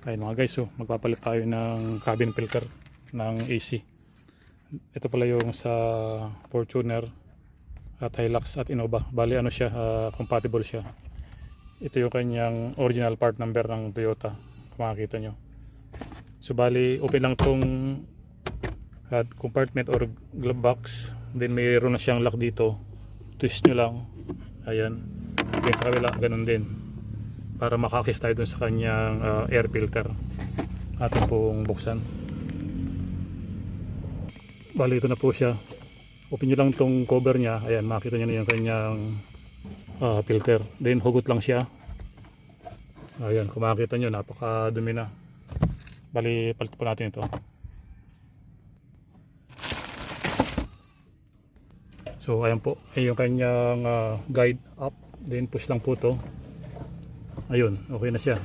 Ayun mga guys, so magpapalit tayo ng cabin filter ng AC. Ito pala yung sa Fortuner at Hilux at Innova. Bali ano siya, compatible siya. Ito yung kanyang original part number ng Toyota, kung makikita nyo. So bali open lang tong compartment or glove box, then mayroon na siyang lock dito. Twist nyo lang, ayan. Then sa kabila ganun din, para makakis tayo dun sa kanyang air filter. Atin pong buksan. Bali ito na po siya. Open nyo lang tong cover nya, ayan, makita nyo na yung kanyang filter. Then hugot lang siya, ayan, kung makita nyo napakadumi na. Bali palit po natin ito. So ayan po, ay yung kanyang guide up, then push lang po to. Ayun, okay na siya.